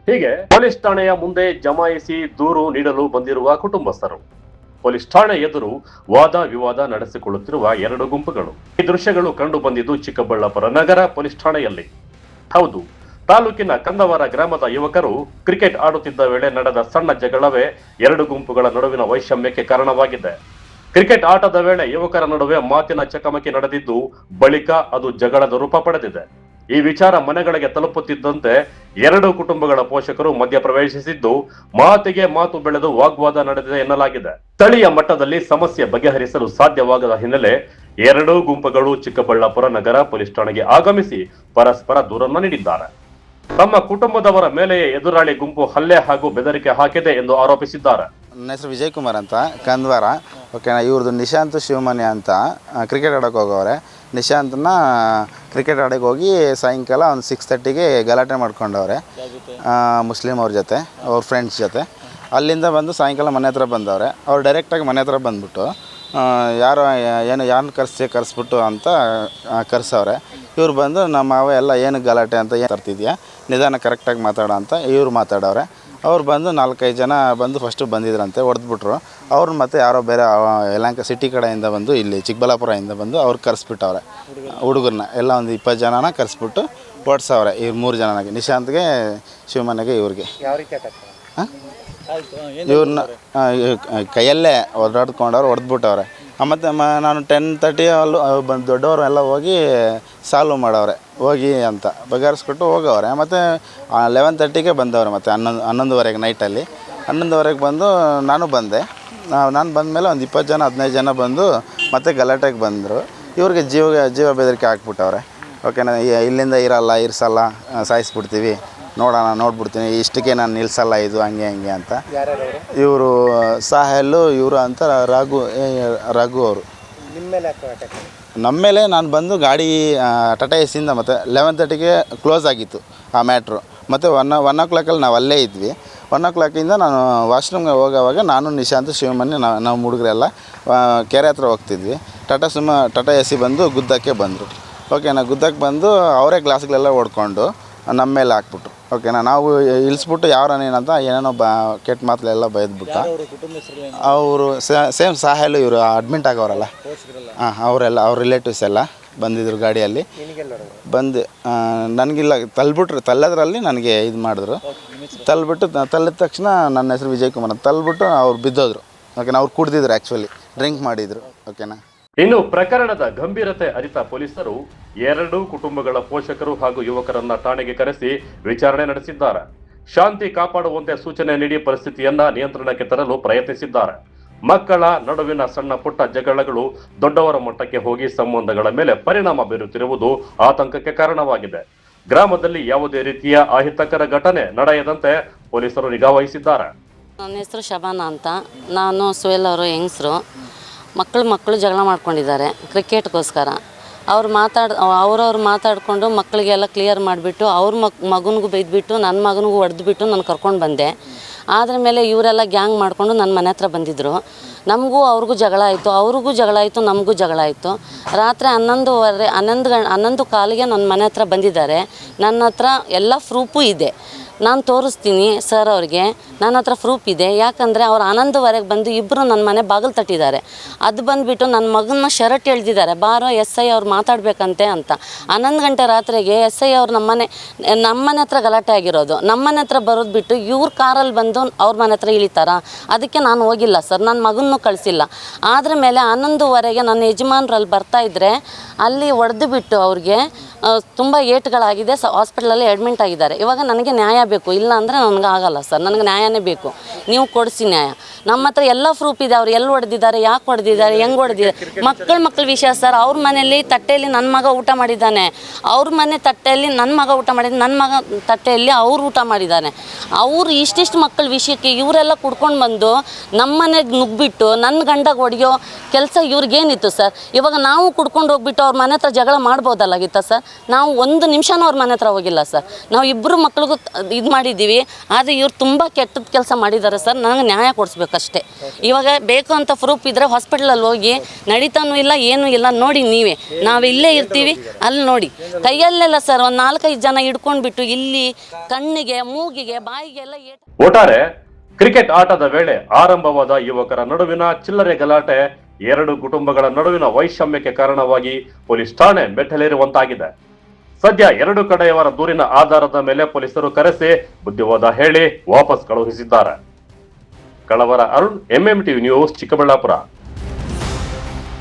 ಹೀಗೆ ಪೊಲೀಸ್ ಠಾಣೆಯ ಮುಂದೆ ಜಮಾಯಿಸಿ ದೂರು ನೀಡಲು ಬಂದಿರುವ ಕುಟುಂಬಸ್ಥರು, ಪೊಲೀಸ್ ಠಾಣೆ ಎದುರು ವಾದ ವಿವಾದ ನಡೆಸಿಕೊಳ್ಳುತ್ತಿರುವ ಎರಡು ಗುಂಪುಗಳು. ಈ ದೃಶ್ಯಗಳು ಕಂಡು ಬಂದಿದ್ದು ಚಿಕ್ಕಬಳ್ಳಾಪುರ ನಗರ ಪೊಲೀಸ್ ಠಾಣೆಯಲ್ಲಿ. ಹೌದು, ತಾಲೂಕಿನ ಕಂದವಾರ ಗ್ರಾಮದ ಯುವಕರು ಕ್ರಿಕೆಟ್ ಆಡುತ್ತಿದ್ದ ವೇಳೆ ನಡೆದ ಸಣ್ಣ ಜಗಳವೇ ಎರಡು ಗುಂಪುಗಳ ನಡುವಿನ ವೈಷಮ್ಯಕ್ಕೆ ಕಾರಣವಾಗಿದೆ. ಕ್ರಿಕೆಟ್ ಆಟದ ವೇಳೆ ಯುವಕರ ನಡುವೆ ಮಾತಿನ ಚಕಮಕಿ ನಡೆದಿದ್ದು ಬಳಿಕ ಅದು ಜಗಳದ ರೂಪ ಪಡೆದಿದೆ. ಈ ವಿಚಾರ ಮನೆಗಳಿಗೆ ತಲುಪುತ್ತಿದ್ದಂತೆ ಎರಡು ಕುಟುಂಬಗಳ ಪೋಷಕರು ಮಧ್ಯಪ್ರವೇಶಿಸಿದ್ದು ಮಾತಿಗೆ ಮಾತು ಬೆಳೆದು ವಾಗ್ವಾದ ನಡೆದಿದೆ ಎನ್ನಲಾಗಿದೆ. ಸ್ಥಳೀಯ ಮಟ್ಟದಲ್ಲಿ ಸಮಸ್ಯೆ ಬಗೆಹರಿಸಲು ಸಾಧ್ಯವಾಗದ ಹಿನ್ನೆಲೆ ಎರಡೂ ಗುಂಪುಗಳು ಚಿಕ್ಕಬಳ್ಳಾಪುರ ನಗರ ಪೊಲೀಸ್ ಠಾಣೆಗೆ ಆಗಮಿಸಿ ಪರಸ್ಪರ ದೂರನ್ನು ನೀಡಿದ್ದಾರೆ. ತಮ್ಮ ಕುಟುಂಬದವರ ಮೇಲೆಯೇ ಎದುರಾಳಿ ಗುಂಪು ಹಲ್ಲೆ ಹಾಗೂ ಬೆದರಿಕೆ ಹಾಕಿದೆ ಎಂದು ಆರೋಪಿಸಿದ್ದಾರೆ. ನನ್ನ ಹೆಸರು ವಿಜಯ್ ಕುಮಾರ್ ಅಂತ, ಕಂದವಾರ. ಓಕೆನಾ. ಇವ್ರದ್ದು ನಿಶಾಂತ್ ಶಿವಮನ್ಯ ಅಂತ ಕ್ರಿಕೆಟ್ ಆಡೋಕೆ ಹೋಗೋರೆ. ನಿಶಾಂತನ ಕ್ರಿಕೆಟ್ ಆಡೋಕೆ ಹೋಗಿ ಸಾಯಂಕಾಲ ಒಂದು 6:30ಗೆ ಗಲಾಟೆ ಮಾಡ್ಕೊಂಡವ್ರೆ ಮುಸ್ಲಿಮ್ ಅವ್ರ ಜೊತೆ, ಅವ್ರ ಫ್ರೆಂಡ್ಸ್ ಜೊತೆ. ಅಲ್ಲಿಂದ ಬಂದು ಸಾಯಂಕಾಲ ಮನೆ ಹತ್ರ ಬಂದವ್ರೆ. ಅವ್ರು ಡೈರೆಕ್ಟಾಗಿ ಮನೆ ಹತ್ರ ಬಂದುಬಿಟ್ಟು ಯಾರನ್ನ ಕರೆಸ್ಬಿಟ್ಟು ಅಂತ ಕರೆಸವ್ರೆ. ಇವ್ರು ಬಂದು ನಮ್ಮ ಮಾವ ಎಲ್ಲ ಏನು ಗಲಾಟೆ ಅಂತ ಏನು ತರ್ತಿದ್ಯಾ, ನಿಧಾನ ಕರೆಕ್ಟಾಗಿ ಮಾತಾಡೋ ಅಂತ ಇವ್ರು ಮಾತಾಡವ್ರೆ. ಅವ್ರು ಬಂದು 4-5 ಜನ ಬಂದು ಫಸ್ಟು ಬಂದಿದ್ರಂತೆ, ಹೊಡೆದ್ಬಿಟ್ರು. ಅವ್ರು ಮತ್ತು ಯಾರೋ ಬೇರೆ ಯಲಹಂಕ ಸಿಟಿ ಕಡೆಯಿಂದ ಬಂದು ಇಲ್ಲಿ ಚಿಕ್ಕಬಳ್ಳಾಪುರದಿಂದ ಬಂದು ಅವ್ರು ಕರೆಸ್ಬಿಟ್ಟವ್ರೆ ಹುಡುಗರನ್ನ ಎಲ್ಲ ಒಂದು 20 ಜನನ ಕರೆಸ್ಬಿಟ್ಟು ಓಡಿಸವ್ರೆ. ಇವ್ರು 3 ಜನನಾಗೆ, ನಿಶಾಂತ್ಗೆ, ಶಿವಮನ್ಯಗೆ, ಇವ್ರಿಗೆ. ಇವ್ರನ್ನ ಕೈಯಲ್ಲೇ ಹೊಡೆದಾಡ್ಕೊಂಡವ್ರು, ಹೊಡೆದ್ಬಿಟ್ಟವ್ರೆ. ಮತ್ತು ನಾನು 10:30 ಅಲ್ಲಿ ಬಂದು ದೊಡ್ಡವರು ಎಲ್ಲ ಹೋಗಿ ಸಾಲ್ವ್ ಮಾಡವ್ರೆ, ಹೋಗಿ ಅಂತ ಬಗೆಹರಿಸ್ಕೊಟ್ಟು ಹೋಗವ್ರೆ. ಮತ್ತು 11:30ಗೆ ಬಂದವ್ರೆ. ಮತ್ತು 11:30 ನೈಟಲ್ಲಿ 11:30 ಬಂದು ನಾನು ಬಂದೆ. ನಾನು ಬಂದಮೇಲೆ ಒಂದು 20 ಜನ 15 ಜನ ಬಂದು ಮತ್ತೆ ಗಲಾಟೆಗೆ ಬಂದರು. ಇವ್ರಿಗೆ ಜೀವ ಬೆದರಿಕೆ ಹಾಕ್ಬಿಟ್ಟವ್ರೆ. ಓಕೆನಾ, ಇಲ್ಲಿಂದ ಇರಿಸಲ್ಲ, ಸಾಯಿಸ್ಬಿಡ್ತೀವಿ, ನೋಡ್ಬಿಡ್ತೀನಿ, ಇಷ್ಟಕ್ಕೆ ನಾನು ನಿಲ್ಲಿಸಲ್ಲ, ಇದು ಹಂಗೆ ಅಂತ. ಇವರು ಸಾಹೆಲ್ಲು, ಇವರು ಅಂತ ರಘು ಅವರು. ನಮ್ಮ ಮೇಲೆ ನಾನು ಬಂದು ಗಾಡಿ ಟಾಟಾ ಎಸ್ಸಿಂದ ಮತ್ತು 11:30ಗೆ ಕ್ಲೋಸ್ ಆಗಿತ್ತು ಆ ಮ್ಯಾಟ್ರು. ಮತ್ತು 1 o'clockಲ್ಲಿ ನಾವು ಅಲ್ಲೇ ಇದ್ವಿ. 1 o'clockಯಿಂದ ನಾನು ವಾಶ್ರೂಮ್ಗೆ ಹೋಗೋವಾಗ ನಾನು ನಿಶಾಂತ್ ಶಿವಮನ್ಯ ನಾವು ಹುಡುಗರೆಲ್ಲ ಕೆರೆ ಹತ್ರ ಹೋಗ್ತಿದ್ವಿ. ಟಾಟಾ ಎಸ್ಸಿ ಬಂದು ಗುದ್ದಕ್ಕೆ ಬಂದರು. ಓಕೆನಾ, ಗುದ್ದಕ್ಕೆ ಬಂದು ಅವರೇ ಗ್ಲಾಸ್ಗಳೆಲ್ಲ ಹೊಡ್ಕೊಂಡು ನಮ್ಮ ಮೇಲೆ ಹಾಕ್ಬಿಟ್ರು. ಓಕೆನಾ, ನಾವು ಇಳಿಸ್ಬಿಟ್ಟು ಯಾರನೇನಂತ ಏನೇನೋ ಕೆಟ್ಟ ಮಾತುಗಳೆಲ್ಲ ಬೈದ್ಬಿಟ್ಟ. ಅವರು ಸೇಮ್ ಸಾಹೇಲು, ಇವರು ಅಡ್ಮಿಂಟ್ ಆಗೋರಲ್ಲ, ಅವರೆಲ್ಲ ಅವ್ರ ರಿಲೇಟಿವ್ಸ್ ಎಲ್ಲ ಬಂದಿದ್ರು ಗಾಡಿಯಲ್ಲಿ. ಬಂದು ನನಗಿಲ್ಲ ತಲ್ಲದ್ರಲ್ಲಿ ನನಗೆ ಇದು ಮಾಡಿದ್ರು. ತಲ್ಲಿದ ತಕ್ಷಣ ನನ್ನ ಹೆಸರು ವಿಜಯ್ ಕುಮಾರ್ ಅಂತ ತಲ್ಬಿಟ್ಟು ಅವ್ರು ಬಿದ್ದೋದ್ರು. ಓಕೆನಾ, ಅವ್ರು ಕುಡ್ದಿದ್ರು, ಆ್ಯಕ್ಚುಲಿ ಡ್ರಿಂಕ್ ಮಾಡಿದರು. ಓಕೆನಾ. ಇನ್ನು ಪ್ರಕರಣದ ಗಂಭೀರತೆ ಅರಿತ ಪೊಲೀಸರು ಎರಡೂ ಕುಟುಂಬಗಳ ಪೋಷಕರು ಹಾಗೂ ಯುವಕರನ್ನ ಠಾಣೆಗೆ ಕರೆಸಿ ವಿಚಾರಣೆ ನಡೆಸಿದ್ದಾರೆ. ಶಾಂತಿ ಕಾಪಾಡುವಂತೆ ಸೂಚನೆ ನೀಡಿ ಪರಿಸ್ಥಿತಿಯನ್ನ ನಿಯಂತ್ರಣಕ್ಕೆ ತರಲು ಪ್ರಯತ್ನಿಸಿದ್ದಾರೆ. ಮಕ್ಕಳ ನಡುವಿನ ಸಣ್ಣ ಪುಟ್ಟ ಜಗಳಗಳು ದೊಡ್ಡವರ ಮಟ್ಟಕ್ಕೆ ಹೋಗಿ ಸಂಬಂಧಗಳ ಮೇಲೆ ಪರಿಣಾಮ ಬೀರುತ್ತಿರುವುದು ಆತಂಕಕ್ಕೆ ಕಾರಣವಾಗಿದೆ. ಗ್ರಾಮದಲ್ಲಿ ಯಾವುದೇ ರೀತಿಯ ಅಹಿತಕರ ಘಟನೆ ನಡೆಯದಂತೆ ಪೊಲೀಸರು ನಿಗಾ ವಹಿಸಿದ್ದಾರೆ. ನನ್ನ ಹೆಸರು ಶಬಾನ ಅಂತ. ನಾನು ಸುಹೇಲ್ ಅವರು ಹೆಂಗಸರು. ಮಕ್ಕಳು ಜಗಳ ಮಾಡ್ಕೊಂಡಿದ್ದಾರೆ ಕ್ರಿಕೆಟ್ಗೋಸ್ಕರ. ಅವ್ರವ್ರು ಮಾತಾಡಿಕೊಂಡು ಮಕ್ಕಳಿಗೆಲ್ಲ ಕ್ಲಿಯರ್ ಮಾಡಿಬಿಟ್ಟು ಅವ್ರ ಮಗನಿಗೂ ಬೈದ್ಬಿಟ್ಟು ನನ್ನ ಮಗನಿಗೂ ಹೊಡೆದ್ಬಿಟ್ಟು ನಾನು ಕರ್ಕೊಂಡು ಬಂದೆ. ಆದ್ರ ಮೇಲೆ ಇವರೆಲ್ಲ ಗ್ಯಾಂಗ್ ಮಾಡಿಕೊಂಡು ನನ್ನ ಮನೆ ಹತ್ರ ಬಂದಿದ್ದರು. ನಮಗೂ ಅವ್ರಿಗೂ ಜಗಳ ಆಯಿತು, ಅವ್ರಿಗೂ ಜಗಳ ಆಯಿತು, ನಮಗೂ ಜಗಳ ಆಯಿತು. ರಾತ್ರಿ 11:15ಗೆ ನನ್ನ ಮನೆ ಹತ್ರ ಬಂದಿದ್ದಾರೆ. ನನ್ನ ಹತ್ರ ಎಲ್ಲ ಪ್ರೂಫು ಇದೆ, ನಾನು ತೋರಿಸ್ತೀನಿ ಸರ್ ಅವ್ರಿಗೆ. ನನ್ನ ಹತ್ರ ಪ್ರೂಫ್ ಇದೆ. ಯಾಕಂದರೆ ಅವ್ರು 11:00ವರೆಗೆ ಬಂದು ಇಬ್ಬರು ನನ್ನ ಮನೆ ಬಾಗಿಲು ತಟ್ಟಿದ್ದಾರೆ. ಅದು ಬಂದುಬಿಟ್ಟು ನನ್ನ ಮಗನ ಶರ್ಟ್ ಎಳ್ದಿದ್ದಾರೆ, ಬಾರೋ SI ಅವ್ರು ಮಾತಾಡಬೇಕಂತೆ ಅಂತ. 11 ಗಂಟೆ ರಾತ್ರಿಗೆ SI ಅವ್ರು ನಮ್ಮನೆ ಹತ್ರ ಗಲಾಟೆ ಆಗಿರೋದು. ನಮ್ಮನೆ ಹತ್ರ ಬರೋದು ಬಿಟ್ಟು ಇವ್ರ ಕಾರಲ್ಲಿ ಬಂದು ಅವ್ರ ಮನೆ ಹತ್ರ ಇಳಿತಾರ. ಅದಕ್ಕೆ ನಾನು ಹೋಗಿಲ್ಲ ಸರ್, ನನ್ನ ಮಗನೂ ಕಳಿಸಿಲ್ಲ. ಆದ್ರ ಮೇಲೆ 11:00ವರೆಗೆ ನನ್ನ ಯಜಮಾನ್ರಲ್ಲಿ ಬರ್ತಾಯಿದ್ರೆ ಅಲ್ಲಿ ಹೊಡೆದು ಬಿಟ್ಟು ಅವ್ರಿಗೆ ತುಂಬ ಏಟುಗಳಾಗಿದೆ. ಹಾಸ್ಪಿಟಲಲ್ಲಿ ಅಡ್ಮಿಂಟ್ ಆಗಿದ್ದಾರೆ. ಇವಾಗ ನನಗೆ ನ್ಯಾಯ ಬೇಕು, ಇಲ್ಲ ಅಂದರೆ ನನಗೆ ಆಗಲ್ಲ ಸರ್, ನನಗೆ ನ್ಯಾಯನೇ ಬೇಕು. ನೀವು ಕೊಡಿಸಿ ನ್ಯಾಯ. ನಮ್ಮ ಹತ್ರ ಎಲ್ಲ ಪ್ರೂಫ್ ಇದೆ, ಅವ್ರು ಎಲ್ಲಿ ಹೊಡೆದಿದ್ದಾರೆ, ಯಾಕೆ ಹೊಡೆದಿದ್ದಾರೆ, ಹೆಂಗೆ ಹೊಡೆದಿದ್ದಾರೆ. ಮಕ್ಕಳ ವಿಷಯ ಸರ್. ಅವ್ರ ಮನೆಯಲ್ಲಿ ತಟ್ಟೆಯಲ್ಲಿ ನನ್ನ ಮಗ ಊಟ ಮಾಡಿದ್ದಾನೆ, ಅವ್ರ ಮನೆ ತಟ್ಟೆಯಲ್ಲಿ ನನ್ನ ಮಗ ಊಟ ಮಾಡಿದ್ದಾನೆ, ನನ್ನ ಮಗ ತಟ್ಟೆಯಲ್ಲಿ ಅವ್ರು ಊಟ ಮಾಡಿದ್ದಾನೆ. ಅವರು ಇಷ್ಟಿಷ್ಟು ಮಕ್ಕಳ ವಿಷಯಕ್ಕೆ ಇವರೆಲ್ಲ ಕುಡ್ಕೊಂಡು ಬಂದು ನಮ್ಮ ಮನೆಗೆ ನುಗ್ಗಿಬಿಟ್ಟು ನನ್ನ ಗಂಡಗೆ ಹೊಡೆಯೋ ಕೆಲಸ ಇವ್ರಿಗೇನಿತ್ತು ಸರ್. ಇವಾಗ ನಾವು ಕುಡ್ಕೊಂಡು ಹೋಗ್ಬಿಟ್ಟು ಅವ್ರ ಮನೆ ಹತ್ರ ಜಗಳ ಮಾಡ್ಬೋದಲ್ಲಾಗಿತ್ತ ಸರ್. ನಾವು ಒಂದು ನಿಮಿಷನೂ ಅವ್ರ ಮನೆ ಹತ್ರ ಹೋಗಿಲ್ಲ ಸರ್. ನಾವು ಇಬ್ಬರು ಮಕ್ಳಿಗೂ ಇದು ಮಾಡಿದ್ದೀವಿ. ಆದರೆ ಇವ್ರು ತುಂಬ ಕೆಟ್ಟದ ಕೆಲಸ ಮಾಡಿದ್ದಾರೆ ಸರ್. ನನಗೆ ನ್ಯಾಯ ಕೊಡಿಸ್ಬೇಕಷ್ಟೇ. ಇವಾಗ ಬೇಕು ಅಂತ ಪ್ರೂಫ್ ಇದ್ದರೆ ಹಾಸ್ಪಿಟ್ಲಲ್ಲಿ ಹೋಗಿ ನಡೀತಾನೂ ಇಲ್ಲ ಏನೂ ಇಲ್ಲ, ನೋಡಿ ನೀವೇ, ನಾವು ಇಲ್ಲೇ ಇರ್ತೀವಿ ಅಲ್ಲಿ ನೋಡಿ. ಕೈಯಲ್ಲೆಲ್ಲ ಸರ್ ಒಂದು 4-5 ಜನ ಹಿಡ್ಕೊಂಡ್ಬಿಟ್ಟು ಇಲ್ಲಿ ಕಣ್ಣಿಗೆ, ಮೂಗಿಗೆ, ಬಾಯಿಗೆಲ್ಲ ಒಟ್ಟಾರೆ ಕ್ರಿಕೆಟ್ ಆಟದ ವೇಳೆ ಆರಂಭವಾದ ಯುವಕರ ನಡುವಿನ ಚಿಲ್ಲರೆ ಗಲಾಟೆ 2 ಕುಟುಂಬಗಳ ನಡುವಿನ ವೈಷಮ್ಯಕ್ಕೆ ಕಾರಣವಾಗಿ ಪೊಲೀಸ್ ಠಾಣೆ ಮೆಟ್ಟಲೇರುವಂತಾಗಿದೆ. ಸದ್ಯ 2 ಕಡೆಯವರ ದೂರಿನ ಆಧಾರದ ಮೇಲೆ ಪೊಲೀಸರು ಕರೆಸಿ ಬುದ್ಧಿವಾದ ಹೇಳಿ ವಾಪಸ್ ಕಳುಹಿಸಿದ್ದಾರೆ. ಕಳವರ ಅರುಣ್, MMTV ನ್ಯೂಸ್, ಚಿಕ್ಕಬಳ್ಳಾಪುರ.